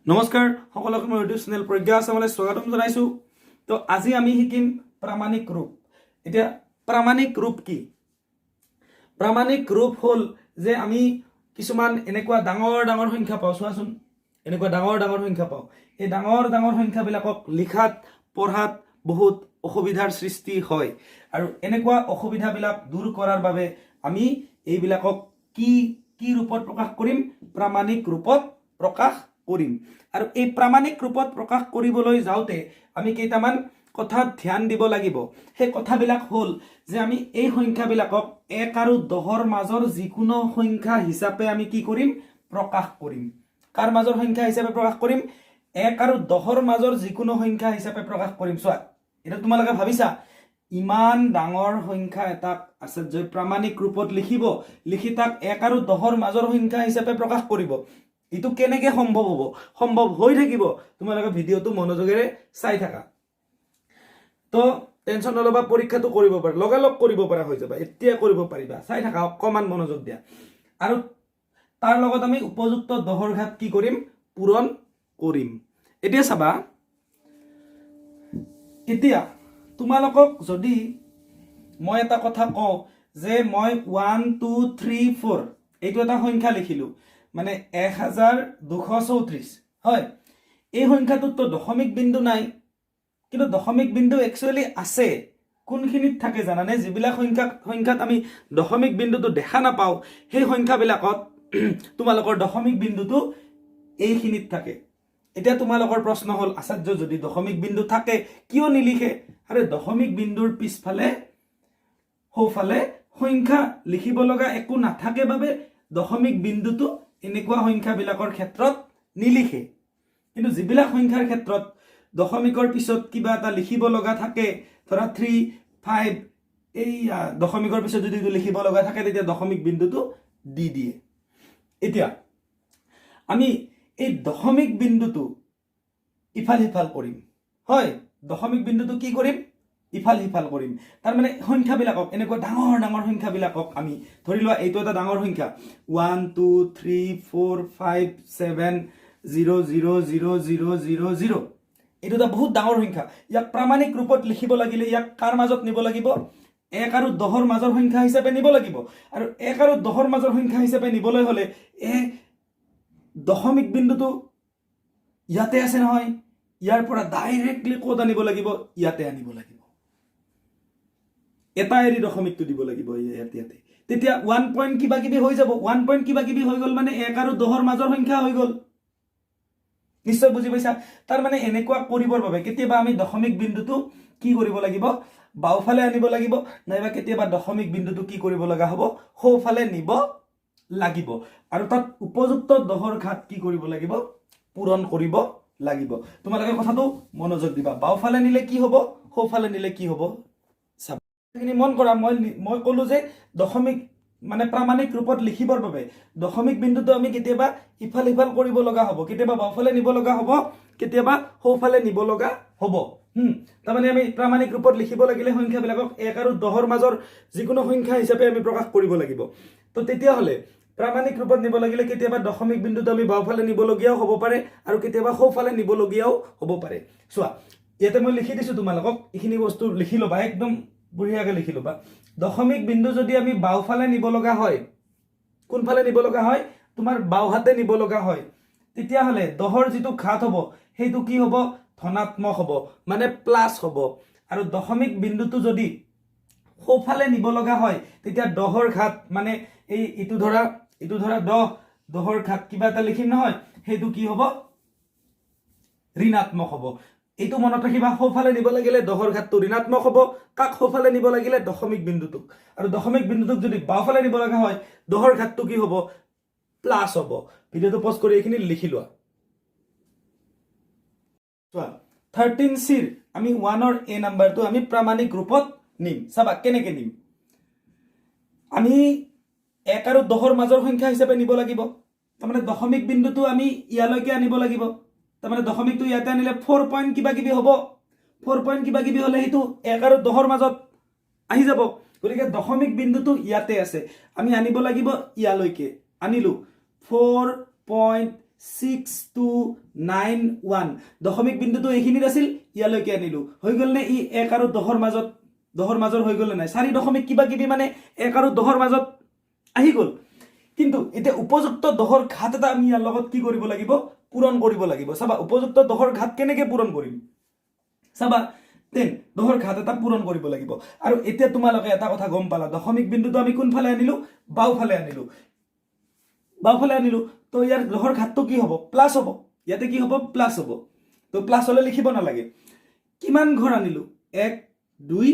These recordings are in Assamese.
নমস্কাৰ সকলোকে মোৰ ইউটিউব চেনেল প্ৰজ্ঞা আছামলৈ স্বাগতম জনাইছো। তো আজি আমি শিকিম প্ৰামাণিক ৰূপ। এতিয়া প্ৰামাণিক ৰূপ কি? প্ৰামাণিক ৰূপ হ'ল যে আমি কিছুমান এনেকুৱা ডাঙৰ ডাঙৰ সংখ্যা পাওঁ, চোৱাচোন এনেকুৱা ডাঙৰ ডাঙৰ সংখ্যা পাওঁ। এই ডাঙৰ ডাঙৰ সংখ্যাবিলাকক লিখাত পঢ়াত বহুত অসুবিধাৰ সৃষ্টি হয়, আৰু এনেকুৱা অসুবিধাবিলাক দূৰ কৰাৰ বাবে আমি এইবিলাকক কি কি ৰূপত প্ৰকাশ কৰিম? প্ৰামাণিক ৰূপত প্ৰকাশ কৰিম। আৰু এই প্ৰামাণিক ৰূপত প্ৰকাশ কৰিবলৈ যাওঁতে আমি কেইটামান কথাত ধ্যান দিব লাগিব। সেই কথাবিলাক হ'ল যে আমি এই সংখ্যাবিলাকক 1 আৰু 10ৰ মাজৰ যিকোনো সংখ্যা হিচাপে আমি কি কৰিম? প্ৰকাশ কৰিম। কাৰ মাজৰ সংখ্যা হিচাপে প্ৰকাশ কৰিম? 1 আৰু 10ৰ মাজৰ যিকোনো সংখ্যা হিচাপে প্ৰকাশ কৰিম। চোৱা, এটা তোমালোকে ভাবিছা ইমান ডাঙৰ সংখ্যা এটাক আচাৰ্যই প্ৰামাণিক ৰূপত লিখি তাক 1 আৰু 10ৰ মাজৰ সংখ্যা হিচাপে প্ৰকাশ কৰিব। এইটো কেনেকৈ সম্ভৱ হ'ব? সম্ভৱ হৈ থাকিব, তোমালোকে ভিডিঅ'টো মনোযোগেৰে চাই থাকা। তো টেনশ্যন নল'বা, পৰীক্ষাটো কৰিব পাৰা, লগালগ কৰিব পৰা হৈ যাবা, এতিয়া কৰিব পাৰিবা। চাই থাকা, অকণমান মনোযোগ দিয়া। আৰু তাৰ লগত আমি উপযুক্ত 10ৰ ঘাত কি কৰিম? পূৰণ কৰিম। এতিয়া চাবা, এতিয়া তোমালোকক যদি মই এটা কথা কওঁ যে মই 1 2 3 4 এইটো এটা সংখ্যা লিখিলোঁ, মানে 1234, হয়। এই সংখ্যাটোতো দশমিক বিন্দু নাই, কিন্তু দশমিক বিন্দু একচুৱেলি আছে। কোনখিনিত থাকে জানানে? যিবিলাক সংখ্যাত আমি দশমিক বিন্দুটো দেখা নাপাওঁ, সেই সংখ্যাবিলাকত তোমালোকৰ দশমিক বিন্দুটো এইখিনিত থাকে। এতিয়া তোমালোকৰ প্ৰশ্ন হ'ল, আচাৰ্য যদি দশমিক বিন্দু থাকে কিয় নিলিখে? আৰে দশমিক বিন্দুৰ পিছফালে সোঁফালে সংখ্যা লিখিব লগা একো নাথাকে বাবে দশমিক বিন্দুটো এনেকুৱা সংখ্যাবিলাকৰ ক্ষেত্ৰত নিলিখে। কিন্তু যিবিলাক সংখ্যাৰ ক্ষেত্ৰত দশমিকৰ পিছত কিবা এটা লিখিব লগা থাকে, ধৰা 3 5, এই দশমিকৰ পিছত যদি লিখিব লগা থাকে তেতিয়া দশমিক বিন্দুটো দি দিয়ে। এতিয়া আমি এই দশমিক বিন্দুটো ইফাল সিফাল কৰিম, হয়। দশমিক বিন্দুটো কি কৰিম? ইফাল সিফাল কৰিম। তাৰমানে সংখ্যাবিলাকক, এনেকুৱা ডাঙৰ ডাঙৰ সংখ্যাবিলাকক আমি ধৰি লোৱা এইটো এটা ডাঙৰ সংখ্যা 1 2 3 4 5 7 0 0 0 0 0 0। এইটো এটা বহুত ডাঙৰ সংখ্যা। ইয়াক প্ৰামাণিক ৰূপত লিখিব লাগিলে ইয়াক কাৰ মাজত নিব লাগিব? 1 আৰু 10ৰ মাজৰ সংখ্যা হিচাপে নিব লাগিব। আৰু 1 আৰু 10ৰ মাজৰ সংখ্যা হিচাপে নিবলৈ হ'লে এই দশমিক বিন্দুটো ইয়াতে আছে নহয়, ইয়াৰ পৰা ডাইৰেক্টলি ক'ত আনিব লাগিব? ইয়াতে আনিব লাগিব। এটা এৰি দশমিকটো দিব লাগিব ইয়াতে। তেতিয়া 1 পইণ্ট কিবা কিবি হৈ যাব। 1 পইণ্ট কিবা কিবি হৈ গ'ল মানে 1 আৰু 10ৰ মাজৰ সংখ্যা হৈ গ'ল। নিশ্চয় বুজি পাইছা? তাৰ মানে এনেকুৱা কৰিবৰ বাবে কেতিয়াবা আমি দশমিক বিন্দুটো কি কৰিব লাগিব? বাওঁফালে আনিব লাগিব, নাইবা কেতিয়াবা দশমিক বিন্দুটো কি কৰিব লগা হ'ব? সোঁফালে নিব লাগিব। আৰু তাত উপযুক্ত 10ৰ ঘাত কি কৰিব লাগিব? পূৰণ কৰিব লাগিব। তোমালোকে কথাটো মনোযোগ দিবা। বাওঁফালে নিলে কি হ'ব? সোঁফালে নিলে কি হ'ব? চাবা, এইখিনি মন কৰা। মই ক'লো যে দশমিক মানে প্ৰামাণিক ৰূপত লিখিবৰ বাবে দশমিক বিন্দুটো আমি কেতিয়াবা ইফাল সিফাল কৰিব লগা হ'ব, কেতিয়াবা বাওঁফালে নিব লগা হ'ব, কেতিয়াবা সোঁফালে নিব লগা হ'ব। তাৰমানে আমি প্ৰামাণিক ৰূপত লিখিব লাগিলে সংখ্যাবিলাকক 1 আৰু 10ৰ মাজৰ যিকোনো সংখ্যা হিচাপে আমি প্ৰকাশ কৰিব লাগিব। তো তেতিয়াহ'লে প্ৰামাণিক ৰূপত নিব লাগিলে কেতিয়াবা দশমিক বিন্দুটো আমি বাওঁফালে নিবলগীয়াও হ'ব পাৰে, আৰু কেতিয়াবা সোঁফালে নিবলগীয়াও হ'ব পাৰে। চোৱা, ইয়াতে মই লিখি দিছোঁ তোমালোকক, এইখিনি বস্তু লিখি ল'বা, একদম বঢ়িয়াকৈ লিখি ল'বা। দশমিক বিন্দু যদি আমি বাওঁফালে নিব লগা হয়, কোনফালে নিব লগা হয়? তোমাৰ বাওঁহাতে নিব লগা হয়, তেতিয়াহ'লে 10ৰ যিটো ঘাত হ'ব সেইটো কি হ'ব? ধনাত্মক হ'ব, মানে প্লাছ হ'ব। আৰু দশমিক বিন্দুটো যদি সোঁফালে নিব লগা হয় তেতিয়া 10ৰ ঘাত, মানে এইটো ধৰা 10ৰ ঘাত কিবা এটা লিখিম নহয়, সেইটো কি হ'ব? ঋণাত্মক হ'ব। এইটো মনত ৰাখিবা, সোঁফালে নিব লাগিলে 10ৰ ঘাতটো ঋণাত্মক হ'ব। কাক সোঁফালে নিব লাগিলে? দশমিক বিন্দুটোক। আৰু দশমিক বিন্দুটোক যদি বাওঁফালে নিব লগা হয় 10ৰ ঘাতটো কি হ'ব? প্লাছ হ'ব। ভিডিঅ'টো পজ কৰি এইখিনি লিখি লোৱা। চোৱা, 13Cৰ আমি 1ৰ A নাম্বাৰটো আমি প্ৰামাণিক ৰূপত নিম। চাবা কেনেকৈ নিম? আমি 1 আৰু 10ৰ মাজৰ সংখ্যা হিচাপে নিব লাগিব। তাৰমানে দশমিক বিন্দুটো আমি ইয়ালৈকে আনিব লাগিব। তাৰমানে দশমিকটো ইয়াতে আনিলে 4 পইণ্ট কিবা কিবি হ'ব। 4 পইণ্ট কিবা কিবি হ'লে সেইটো 1 আৰু 10ৰ মাজত আহি যাব। গতিকে দশমিক বিন্দুটো ইয়াতে আছে, আমি আনিব লাগিব ইয়ালৈকে। আনিলোঁ 4 পইণ্ট 0.6291 দশমিক বিন্দুটো এইখিনিত আছিল ইয়ালৈকে আনিলো হৈ গল নে ই 1 আৰু 10 ৰ মাজৰ হৈ গল নাই 4 দশমিক কিবা কিবি মানে 1 আৰু 10 ৰ মাজত আহি গল কিন্তু এতিয়া উপযুক্ত 10 ৰ ঘাত এটা আমি ইয়াৰ লগত কি কৰিব লাগিব পূৰণ কৰিব লাগিব চাবা উপযুক্ত 10 ৰ ঘাত কেনেকৈ পূৰণ কৰিম চাবা 10 10 ৰ ঘাত এটা পূৰণ কৰিব লাগিব আৰু এতিয়া তোমালোকে এটা কথা গম পালা দশমিক বিন্দুটো আমি কোন ফালে আনিলো বাওফালে আনিলো তো ইয়াৰ 10 ৰ ঘাতটো কি হ'ব প্লাস হ'ব ইয়াতে কি হ'ব প্লাস হ'ব তো প্লাস হলে লিখিব নালাগে কিমান ঘৰ আনিলো 1 2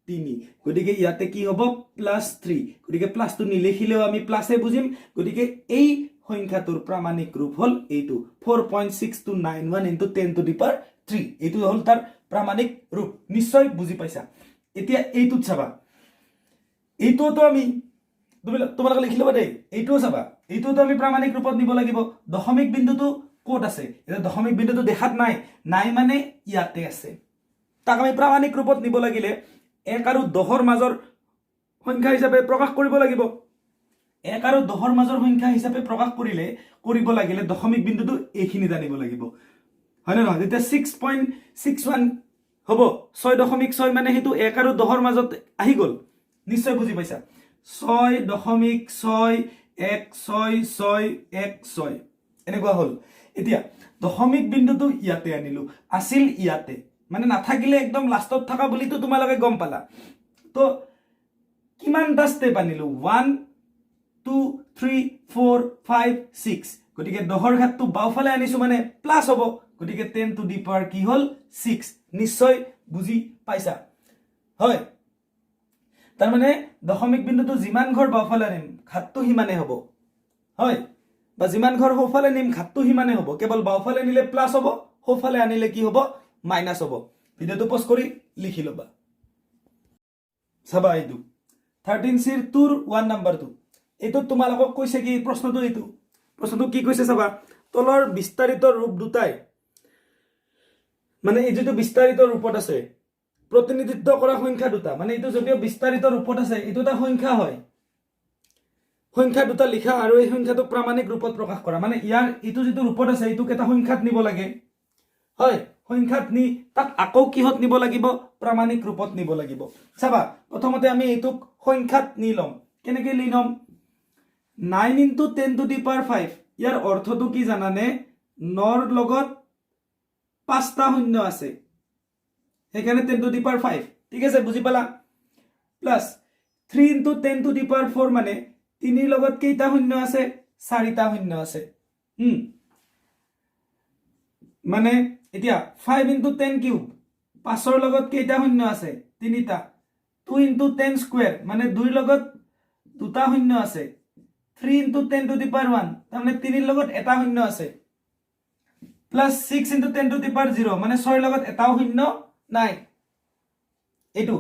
3 গতিকে ইয়াতে কি হ'ব +3 গতিকে প্লাসটো নিলিখিলেও আমি প্লাসে বুজিম গতিকে এই সংখ্যাটোৰ প্ৰামাণিক ৰূপ হল এইটো 4.6291 * 10⁻³ এইটো হল তাৰ প্ৰামাণিক ৰূপ নিশ্চয় বুজি পাইছা এতিয়া এইটোত চাবা এইটোতো আমি তোমালোকে লিখি লবা দেই এইটোও চাবা এইটোতো আমি প্ৰামাণিক ৰূপত নিব লাগিব দশমিক বিন্দুটো ক'ত আছে এটা দশমিক বিন্দুটো দেখাত নাই মানে ইয়াতে আছে তাক আমি প্ৰামাণিক ৰূপত নিব লাগিলে 1 আৰু 10 ৰ মাজৰ সংখ্যা হিচাপে প্ৰকাশ কৰিব লাগিব 1 আৰু 10 ৰ মাজৰ সংখ্যা হিচাপে প্ৰকাশ কৰিব লাগিলে দশমিক বিন্দুটো এইখিনি জানিব লাগিব হয় না নহয় যেতিয়া 6.61 হ'ব 6.6 মানে হেতু 1 আৰু 10 ৰ মাজত আহি গল নিশ্চয় বুজি পাইছা 6.61616 এনেকুৱা হল এতিয়া দশমিক বিন্দুটো ইয়াতে আনিলো আছিল ইয়াতে মানে নাথাকিলে একদম লাষ্টত থাকা বুলিতো তোমালোকে গম পালা তো কিমানটা স্টেপ আনিলো 1 2 3 4 5 6 গতিকে 10 ৰ ঘাতটো বাওফালে আনিছো মানে প্লাস হ'ব গতিকে 10⁻³ কি হল 6 নিশ্চয় বুজি পাইছা হয় তাৰ মানে দশমিক বিন্দুটো যিমান ঘৰ বাওফালে আনিম ঘাতটো হিমানে হ'ব হয় বা যিমান ঘৰ সোঁফালে নিম ঘাতটো হিমানে হ'ব কেৱল বাওফালে নিলে প্লাস হ'ব সোঁফালে আনিলে কি হ'ব মাইনাস হ'ব ভিডিওটো পজ কৰি লিখি লবা চাবা এইটো 13C ৰ 1 নম্বৰটো এইটো তোমালোকক কৈছে কি প্ৰশ্নটো কি কৈছে চাবা তলৰ বিস্তাৰিত ৰূপ দুটাই মানে এই যেটো বিস্তাৰিত ৰূপত আছে প্ৰতিনিধিত্ব কৰা সংখ্যা দুটা মানে এইটো যদিও বিস্তাৰিত ৰূপত আছে এইটো এটা সংখ্যা হয় সংখ্যা দুটা লিখা আৰু এই সংখ্যাটো প্ৰামাণিক ৰূপত প্ৰকাশ কৰা মানে ইয়াৰ এইটো যেটো ৰূপত আছে এইটোক এটা সংখ্যাত নিব লাগে হয় সংখ্যাত নি তাক আকৌ কিহত নিব লাগিব প্ৰামাণিক ৰূপত নিব লাগিব চাবা প্ৰথমতে আমি এইটোক সংখ্যাত নি লম কেনেকৈ লি লম 9 * 10⁵ ইয়াৰ অৰ্থটো কি জানানে 9 ৰ লগত 5টা শূন্য আছে সেইকাৰণে 10⁵ ঠিক আছে বুজি পালা প্লাস 3 * 10⁴ মানে 3 ৰ লগত কেইটা শূন্য আছে 4টা শূন্য আছে মানে এতিয়া 5 * 10³ 5 ৰ লগত কেইটা শূন্য আছে 3টা 2 * 10² মানে 2 ৰ লগত 2টা শূন্য আছে 3 * 10⁻⁴ তাৰমানে 3 ৰ লগত এটা শূন্য আছে প্লাস 6 * 10⁻0 মানে 6 ৰ লগত এটাও শূন্য নাই এইটো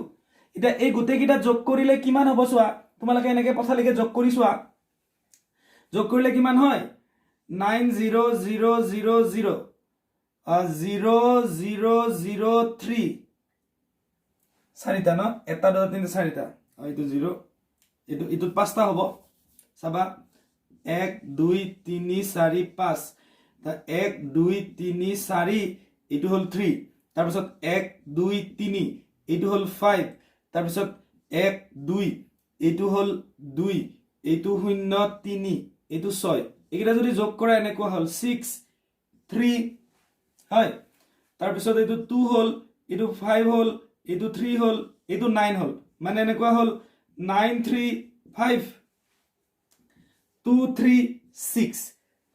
এটা এই গোটেইকিটা যোগ কৰিলে কিমান হ'ব চোৱা তোমালোকে এনেকৈ পথালিকে যোগ কৰি চোৱা যোগ কৰিলে কিমান হয় 90000 0003 চাৰিটা ন এটা দুটা তিনিটা চাৰিটা এইটো 0 এইটোত পাঁচটা হ'ব চাবা 1 2 3 4 5 1 2 3 4 এইটো হল 3 তাৰপিছত 1 2 3 এইটো হল 5 তাৰপিছত 1 2 এইটো হল 2 এইটো 0 3 এইটো 6 এইকেইটা যদি যোগ কৰা এনেকুৱা হল 6 3 হয় তাৰপিছত এইটো 2 হল এইটো 5 হল এইটো 3 হল এইটো 9 হল মানে এনেকুৱা হল 9 3 5 2 3 6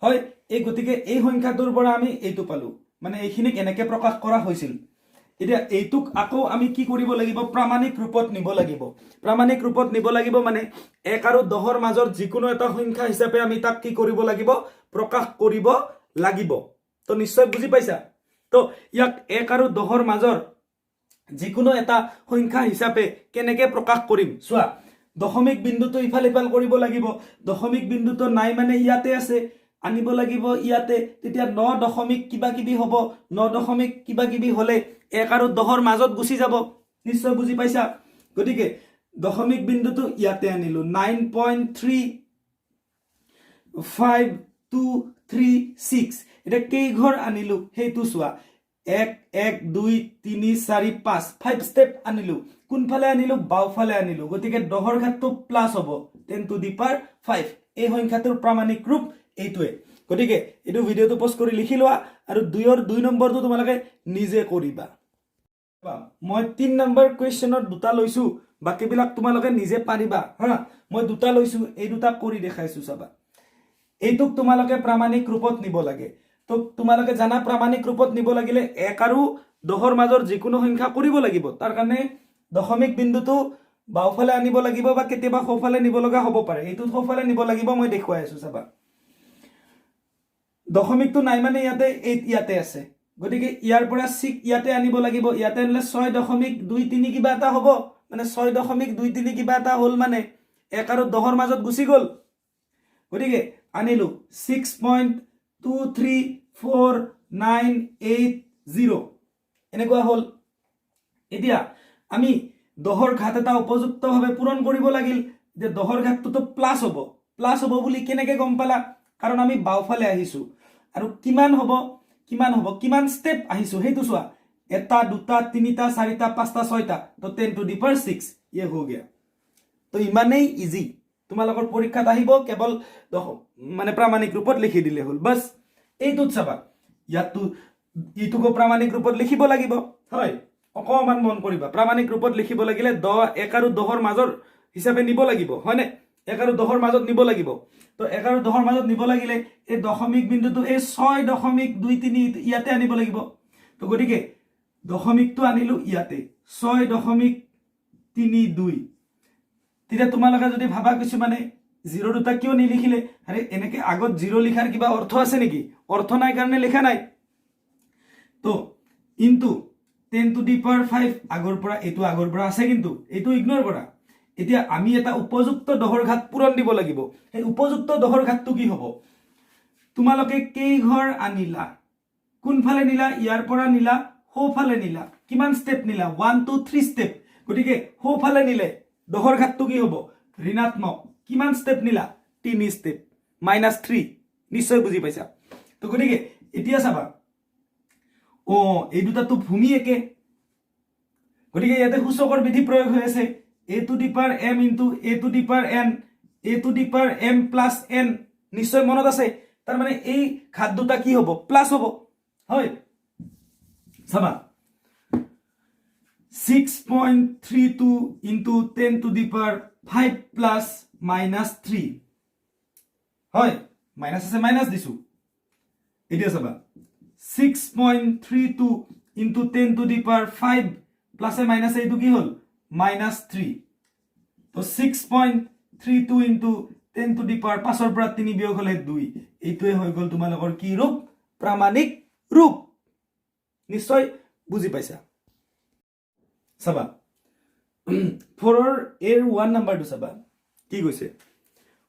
হয় এই গতিকে এই সংখ্যাটোৰ পৰা আমি এইটো পালো মানে এইখিনি কেনেকৈ প্ৰকাশ কৰা হৈছিল এতিয়া এইটোক আকৌ আমি কি কৰিব লাগিব প্ৰামাণিক ৰূপত নিব লাগিব মানে 1 আৰু 10 ৰ মাজৰ যিকোনো এটা সংখ্যা হিচাপে আমি তাক কি কৰিব লাগিব প্ৰকাশ কৰিব লাগিব তো নিশ্চয় বুজি পাইছা তো ইয়াক 1 আৰু 10 ৰ মাজৰ যিকোনো এটা সংখ্যা হিচাপে কেনেকৈ প্ৰকাশ কৰিম চোৱা দশমিক বিন্দুটো ইফাল কৰিব লাগিব দশমিক বিন্দুটো নাই মানে ইয়াতে আছে আনিব লাগিব ইয়াতে তেতিয়া 9 দশমিক কিবা কিবি হ'ব 9 দশমিক কিবা কিবি হলে 1 আৰু 10 ৰ মাজত গুচি যাব নিশ্চয় বুজি পাইছা গতিকে দশমিক বিন্দুটো ইয়াতে আনিলো 9.3523 3 6 এটা কেই ঘৰ আনিলো হেইটো চোৱা 1 1 2 3 4 5 5 স্টেপ আনিলো কোনফালে আনিলো বাওফালে আনিলো গতিকে 10ৰ ঘাতটো প্লাস হ'ব 10 টু দি পাৱাৰ 5 এই সংখ্যাটোৰ প্ৰামাণিক ৰূপ এইটোৱে গতিকে এটো ভিডিওটো পোষ্ট কৰি লিখি লোৱা আৰু 2 নম্বৰটো তোমালোকে নিজে কৰিবা মই 3 নম্বৰ কোৱেশ্চনৰ দুটা লৈছো বাকি বিলাক তোমালোকে নিজে পাৰিবা হা মই দুটা লৈছো এই দুটা কৰি দেখাইছো চাবা এইটোক তোমালোকে প্ৰামাণিক ৰূপত নিব লাগে তো তোমালোকে জানা প্ৰামাণিক ৰূপত নিব লাগিলে 1 আৰু 10ৰ মাজৰ যিকোনো সংখ্যা কৰিব লাগিব তাৰ কাৰণে দশমিক বিন্দুটো বাওফালে আনিব লাগিব বা কেতিয়াবা সোঁফালে নিব লগা হ'ব পাৰে এইটো সোঁফালে নিব লাগিব মই দেখুৱাই আছো চাবা দশমিকটো নাই মানে ইয়াতে আছে গতিকে ইয়াৰ পৰা 6 ইয়াতে আনিব লাগিব ইয়াতে আনিলে 6.23 কিবা এটা হ'ব মানে 6.23 কিবা এটা হ'ল মানে 1 আৰু 10ৰ মাজত গুচি গ'ল গতিকে আনিলো 6.234980 এনেকুৱা হ'ল এতিয়া আমি 10ৰ ঘাত এটা উপযুক্তভাৱে পূৰণ কৰিব লাগিল যে 10ৰ ঘাতটো প্লাস হ'ব বুলি কেনেকৈ গম পালা কাৰণ আমি বাওফালে আহিছো আৰু কিমান হ'ব কিমান স্টেপ আহিছো হেইটো চোৱা 1 2 3 4 5 6 তো 10 টু দি পাৱাৰ 6 ये हो गया তো ইমানেই ইজি তোমালোকৰ পৰীক্ষাত আহিব কেৱল মানে প্ৰামাণিক ৰূপত লিখি দিলে হ'ল বাস এইটোত চাবা ইয়াতো ইটোকো প্ৰামাণিক ৰূপত লিখিব লাগিব হয় অকমান মন কৰিবা প্ৰামাণিক ৰূপত লিখিব লাগিলে 1 আৰু 10ৰ মাজৰ হিচাপে নিব লাগিব হয়নে 1 আৰু 10ৰ মাজত নিব লাগিব তো 1 আৰু 10ৰ মাজত নিব লাগিলে এই দশমিক বিন্দুটো এই 6.23 ইয়াতে আনিব লাগিব তো গতিকে দশমিকটো আনিলো ইয়াতে 6.32 তেতিয়া তোমালোকে যদি ভাবা কিছু মানে 0 দুটা কিয় নিলিখিলে আৰে এনেকে আগত 0 লিখাৰ কিবা অৰ্থ আছে নেকি অৰ্থ নাই কাৰণে লেখা নাই তো ইনটু 10 টু দি পাৱাৰ 5 আগৰ পৰা আছে কিন্তু এইটো ইগনোৰ কৰা এতিয়া আমি এটা উপযুক্ত 10ৰ ঘাত পূৰণ দিব লাগিব এই উপযুক্ত 10ৰ ঘাতটো কি হ'ব তোমালোকে কেই ঘৰ আনিলা কোনফালে নিলা ইয়াৰ পৰা নিলা সোঁফালে নিলা কিমান স্টেপ নিলা 1 2 3 স্টেপ গতিকে সোঁফালে নিলে 10ৰ ঘাতটো কি হ'ব ঋণাত্মক কিমান স্টেপ নিলা 3 স্টেপ -3 নিশ্চয় বুজি পাইছা তো গতিকে এতিয়া চাবা এই দুটাটো ভূমি একে গতিকে ইয়াতে সূচকৰ বিধি প্ৰয়োগ হৈ আছে a to the power m into a to the power n a to the power m plus n নিশ্চয় মনত আছে তাৰ মানে এই ঘাত দুটা কি হ'ব প্লাস হ'ব হয় চাবা 6.32 into 10 to the power 5 plus -3 হয় মাইনাস আছে মাইনাস দিছো এতিয়া চাবা 6.32 into 10 to the power 5 plus A minus এইটো কি হ'ল -3 তো 6.32 into 10 to the power 5 পৰা 3 বিয়োগ হলে 2 এইটোৱে হৈ গল তোমালোকৰ কি ৰূপ প্ৰামাণিক ৰূপ নিশ্চয় বুজি পাইছা চাবা 4ৰ এৰ 1 নম্বৰটো চাবা কি কৈছে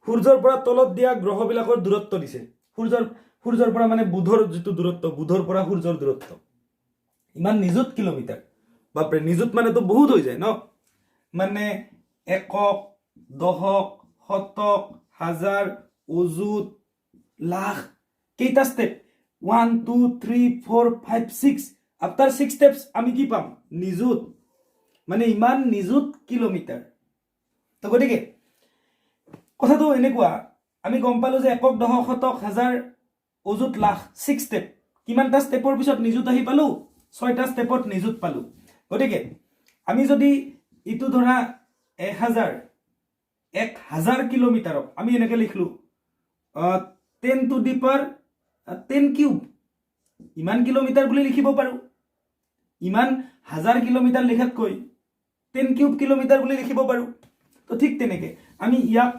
সূৰ্যৰ পৰা তলত দিয়া গ্ৰহবিলাকৰ দূৰত্ব দিছে সূৰ্যৰ পৰা মানে বুধৰ যেটো দূৰত্ব বুধৰ পৰা সূৰ্যৰ দূৰত্ব ইমান নিযুত কিলোমিটাৰ বাপৰে নিযুত মানে তো বহুত হৈ যায় ন মানে একক দহক শতক হাজাৰ অযুত লাখ কেইটা স্টেপ 1 2 3 4 5 6 আফটাৰ 6 স্টেপস আমি কি পাম নিযুত মানে ইমান নিযুত কিলোমিটাৰ তো গতিকে কথাটো এনেকুৱা আমি গম পালো যে একক দহক শতক হাজাৰ অযুত লাখ 6 স্টেপ কিমানটা স্টেপৰ পিছত নিযুত আহি পালো 6টা স্টেপত নিযুত পালো গতিকে আমি যদি ইটো ধৰা 1000 কিলোমিটাৰক আমি এনেকে লিখলো 10 টু দি পাৱাৰ 10 কিউব ইমান কিলোমিটাৰ বুলি লিখিব পাৰো ইমান হাজাৰ কিলোমিটাৰ লিখাতকৈ 10 কিউব কিলোমিটাৰ বুলি লিখিব পাৰো তো ঠিক তেনেকে আমি ইয়াক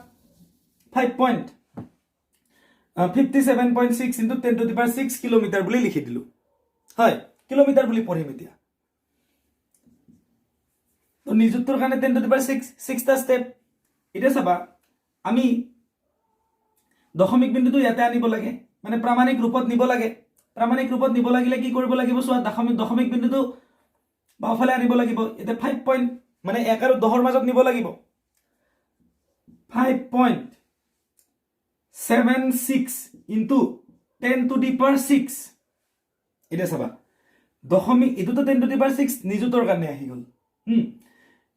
5.57.6 into 10 to the power 6 kilometre বুলি লিখি দিলো হয় কিলোমিটাৰ বুলি পঢ়িম এতিয়া তো নিযুত্তৰ কাৰণে 10 to the power 6 টা স্টেপ এটা চাবা আমি দশমিক বিন্দুটো ইয়াতে আনিব লাগে মানে প্ৰামাণিক ৰূপত নিব লাগে প্ৰামাণিক ৰূপত নিব লাগিলে কি কৰিব লাগিব চোৱা দশমিক বিন্দুটো বাওফালে আনিব লাগিব এতে 5 পইণ্ট মানে 1 আৰু 10ৰ মাজত নিব লাগিব 5.76 into 10 to the power 6 এটা চাবা দশমিক এটোতো 10 to the power 6 নিযুতৰ কাৰণে আহি গল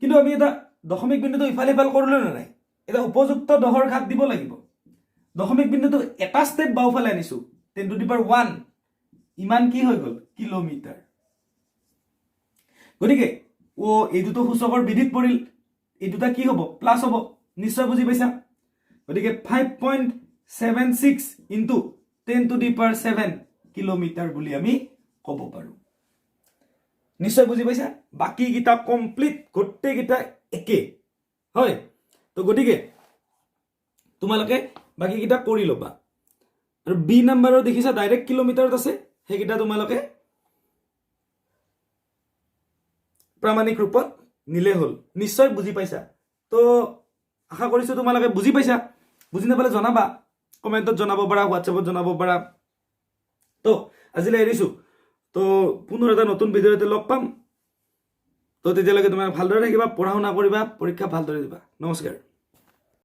কিন্তু আমি এটা দশমিক বিন্দুটো ইফালে ইফাল কৰিলো না নাই এটা উপযুক্ত দহৰ ঘাত দিব লাগিব দশমিক বিন্দুটো এটা স্টেপ বাওফালে আনিছো 10 to the power 1 ইমান কি হৈ গল কিলোমিটাৰ গতিকে ও এই দুটো সূচকৰ বিধিত পৰিল এই দুটা কি হ'ব প্লাস হ'ব নিশ্চয় বুজি পাইছা গতিকে 5.76 into 10 to the power 7 kilometre বুলি আমি ক'ব পাৰো নিশ্চয় বুজি পাইছা বাকি কিটা কমপ্লিট গোটেই কিটা একে হয় তো গতিকে তোমালোকে বাকি কিটা কৰি লবা আৰু বি নাম্বাৰৰ দেখিছা ডাইৰেক্ট কিলোমিটাৰত আছে হেকিটা তোমালোকে প্ৰামাণিক ৰূপত নিলে হল নিশ্চয় বুজি পাইছা তো আশা কৰিছো তোমালোকে বুজি পাইছা বুজি নাপালে জনাবা কমেন্টত জনাব পাৰা হোৱাটছএপত জনাব পাৰা তো আজিলৈ এৰিছো তো পুনৰ এটা নতুন ভিডিঅ'তে লগ পাম তো তেতিয়ালৈকে তোমাক ভালদৰে থাকিবা পঢ়া শুনা কৰিবা পৰীক্ষা ভালদৰে দিবা নমস্কাৰ